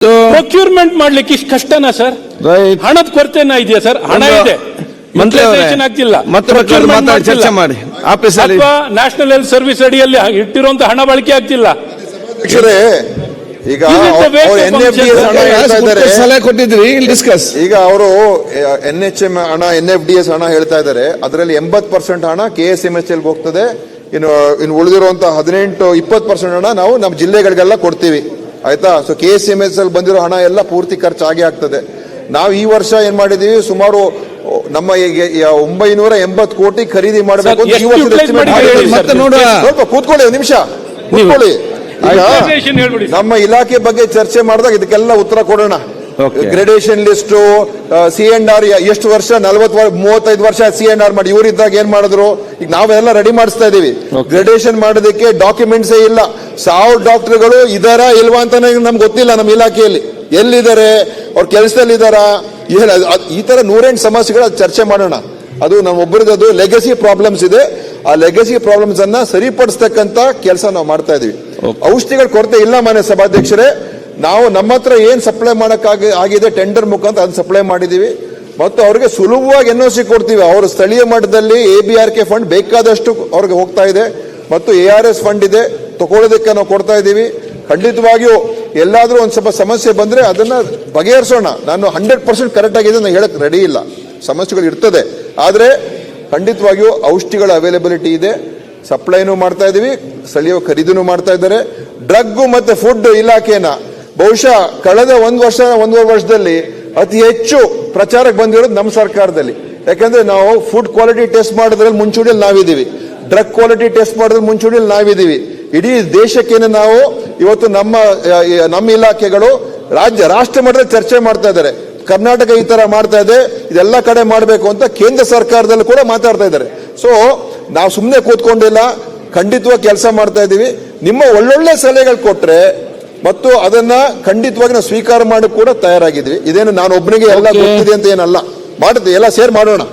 Procurement ಮಾಡ್ಲಿಕ್ಕೆ ಇಷ್ಟು ಕಷ್ಟನಾ sir? Right. ಹಣದ ಕೊರತೆನಾ ಇದೆಯಾ ಸರ್? ಹಣ ಇದೆ, ಮಂತ್ರಿ ಅವರೇ, Utilization ಆಗ್ತಿಲ್ಲ, ಮತ್ತೆ Procurement ಮಾತಾಡಿ ಮಾಡ್ತಿಲ್ಲ. ಚರ್ಚೆ ಮಾಡಿ ಆಫೀಸಲ್ಲಿ. ಅಥವಾ ನ್ಯಾಷನಲ್ ಹೆಲ್ತ್ ಸರ್ವಿಸ್ ಅಡಿಯಲ್ಲಿ ಇಟ್ಟಿರುವಂತ ಹಣ ಬಳಕೆ ಆಗ್ತಿಲ್ಲ. ಅಧ್ಯಕ್ಷರೇ, ಈಗ Is it the way to NFDS ಹಣ function? ಹೇಳ್ತಾ ಇದ್ದಾರೆ. ಸಲಹೆ ಕೊಟ್ಟಿದ್ರಿ, ಡಿಸ್ಕಸ್. ಈಗ ಅವರು NHM ಹಣ, NFDS ಹಣ ಹೇಳ್ತಾ ಇದ್ದಾರೆ. ಅದರಲ್ಲಿ 80% ಹಣ KSMHL ಹೋಗ್ತದೆ. ಇನ್ನು ಉಳಿದಿರುವಂತಹ 18-20% ಹಣ ನಾವು ನಮ್ಮ ಜಿಲ್ಲೆಗಳಿಗೆಲ್ಲ ಕೊಡ್ತೀವಿ. ಆಯ್ತಾ? ಸೊ KSMHL ಬಂದಿರೋ ಹಣ ಎಲ್ಲ ಪೂರ್ತಿ ಖರ್ಚಾಗಿ ಆಗ್ತದೆ. ನಾವು ಈ ವರ್ಷ ಏನ್ ಮಾಡಿದೀವಿ, ಸುಮಾರು ನಮ್ಮ 980 ಕೋಟಿ ಖರೀದಿ ಮಾಡಬೇಕು ಅಂತ ಈ ವರ್ಷದ estimate ಮಾಡಿದ್ದೀವಿ. ಮತ್ತೆ ನೋಡುವ. ಸ್ವಲ್ಪ ಕೂತ್ಕೊಳ್ಳಿ, ಒಂದು ನಿಮಿಷ ಕೂತ್ಕೊಳ್ಳಿ. ಈಗ Utilization ಹೇಳ್ಬಿಡಿ ಸರ್. ನಮ್ಮ ಇಲಾಖೆ ಬಗ್ಗೆ ಚರ್ಚೆ ಮಾಡಿದಾಗ ಇದಕ್ಕೆಲ್ಲ ಉತ್ತರ ಕೊಡೋಣ. ಗ್ರೇಡೇಷನ್ ಲಿಸ್ಟ್, C&R ಎಷ್ಟು ವರ್ಷ, 35 ವರ್ಷ C&R ಮಾಡಿ ಇವರಿದ್ದಾಗ ಏನ್ ಮಾಡಿದ್ರು, ಈಗ ನಾವೆಲ್ಲ ರೆಡಿ ಮಾಡಿಸ್ತಾ ಇದೀವಿ. ಗ್ರೇಡೇಷನ್ ಮಾಡೋದಕ್ಕೆ ಡಾಕ್ಯುಮೆಂಟ್ಸ್ ಇಲ್ಲ. 1000 ಡಾಕ್ಟರ್ಗಳು ಇದಾರಾ ಇಲ್ವಾ ಅಂತ ನಮ್ಗೆ ಗೊತ್ತಿಲ್ಲ. ನಮ್ಮ ಇಲಾಖೆಯಲ್ಲಿ ಎಲ್ಲಿದ್ದಾರೆ, ಅವ್ರ ಕೆಲಸದಲ್ಲಿ ಇದಾರಾ, ಈ ತರ 108 ಸಮಸ್ಯೆಗಳ ಚರ್ಚೆ ಮಾಡೋಣ. ಅದು ನಮ್ಮೊಬ್ಬರದ್ದು ಲೆಗಸಿ ಪ್ರಾಬ್ಲಮ್ಸ್ ಇದೆ. ಆ ಲೆಗಸಿ ಪ್ರಾಬ್ಲಮ್ಸ್ ಅನ್ನ ಸರಿಪಡಿಸ್ತಕ್ಕಂತ ಕೆಲಸ ನಾವು ಮಾಡ್ತಾ ಇದೀವಿ. ಔಷಧಿಗಳ ಕೊರತೆ ಇಲ್ಲ ಮಾನ್ಯ ಸಭಾಧ್ಯಕ್ಷರೇ. ನಾವು ನಮ್ಮ ಹತ್ರ ಏನ್ ಸಪ್ಲೈ ಮಾಡಕ್ ಆಗಿದೆ ಟೆಂಡರ್ ಮುಖಾಂತರ ಅದನ್ನ ಸಪ್ಲೈ ಮಾಡಿದೀವಿ. ಮತ್ತು ಅವ್ರಿಗೆ ಸುಲಭವಾಗಿ NOC ಕೊಡ್ತೀವಿ. ಅವರು ಸ್ಥಳೀಯ ಮಟ್ಟದಲ್ಲಿ ABRK ಫಂಡ್ ಬೇಕಾದಷ್ಟು ಅವ್ರಿಗೆ ಹೋಗ್ತಾ ಇದೆ. ಮತ್ತು ARS ಫಂಡ್ ಇದೆ, ತಗೊಳ್ಳೋದಕ್ಕೆ ನಾವು ಕೊಡ್ತಾ ಇದ್ದೀವಿ. ಖಂಡಿತವಾಗಿಯೂ ಎಲ್ಲಾದ್ರೂ ಒಂದ್ ಸ್ವಲ್ಪ ಸಮಸ್ಯೆ ಬಂದ್ರೆ ಅದನ್ನ ಬಗೆಹರಿಸೋಣ. ನಾನು 100% ಕರೆಕ್ಟ್ ಆಗಿದೆ ನಾನು ಹೇಳಕ್ ರೆಡಿ ಇಲ್ಲ. ಸಮಸ್ಯೆಗಳು ಇರ್ತದೆ, ಆದ್ರೆ ಖಂಡಿತವಾಗಿಯೂ ಔಷಧಿಗಳ ಅವೈಲಬಿಲಿಟಿ ಇದೆ. ಸಪ್ಲೈನೂ ಮಾಡ್ತಾ ಇದೀವಿ, ಸ್ಥಳೀಯ ಖರೀದಿನೂ ಮಾಡ್ತಾ ಇದ್ದಾರೆ. ಡ್ರಗ್ ಮತ್ತೆ ಫುಡ್ ಇಲಾಖೆನ ಬಹುಶಃ ಕಳೆದ ಒಂದೂವರೆ ವರ್ಷದಲ್ಲಿ ಅತಿ ಹೆಚ್ಚು ಪ್ರಚಾರಕ್ಕೆ ಬಂದಿರೋದು ನಮ್ಮ ಸರ್ಕಾರದಲ್ಲಿ. ಯಾಕಂದ್ರೆ ನಾವು ಫುಡ್ ಕ್ವಾಲಿಟಿ ಟೆಸ್ಟ್ ಮಾಡೋದ್ರಲ್ಲಿ ಮುಂಚೂಣಿಯಲ್ಲಿ ನಾವಿದ್ದೀವಿ, ಡ್ರಗ್ ಕ್ವಾಲಿಟಿ ಟೆಸ್ಟ್ ಮಾಡೋದ್ರಲ್ಲಿ ಮುಂಚೂಣಿಯಲ್ಲಿ ನಾವಿದ್ದೀವಿ. ಇಡೀ ದೇಶಕ್ಕೇನೆ ನಾವು ಇವತ್ತು ನಮ್ಮ ಇಲಾಖೆಗಳು ರಾಷ್ಟ್ರ ಮಟ್ಟದಲ್ಲಿ ಚರ್ಚೆ ಮಾಡ್ತಾ ಇದ್ದಾರೆ. ಕರ್ನಾಟಕ ಈ ತರ ಮಾಡ್ತಾ ಇದೆ, ಇದೆಲ್ಲ ಕಡೆ ಮಾಡಬೇಕು ಅಂತ ಕೇಂದ್ರ ಸರ್ಕಾರದಲ್ಲಿ ಕೂಡ ಮಾತಾಡ್ತಾ ಇದ್ದಾರೆ. ಸೊ ನಾವು ಸುಮ್ಮನೆ ಕೂತ್ಕೊಂಡಿಲ್ಲ, ಖಂಡಿತವಾಗಿ ಕೆಲಸ ಮಾಡ್ತಾ ಇದ್ದೀವಿ. ನಿಮ್ಮ ಒಳ್ಳೊಳ್ಳೆ ಸಲಹೆಗಳು ಕೊಟ್ರೆ ಮತ್ತು ಅದನ್ನ ಖಂಡಿತವಾಗಿ ನಾವು ಸ್ವೀಕಾರ ಮಾಡಿ ಕೂಡ ತಯಾರಾಗಿದ್ವಿ. ಇದೇನು ನಾನು ಒಬ್ಬನಿಗೆ ಎಲ್ಲ ಗೊತ್ತಿದೆ ಅಂತ ಏನಲ್ಲ, ಮಾಡುತ್ತೆ, ಎಲ್ಲ ಸೇರ್ ಮಾಡೋಣ.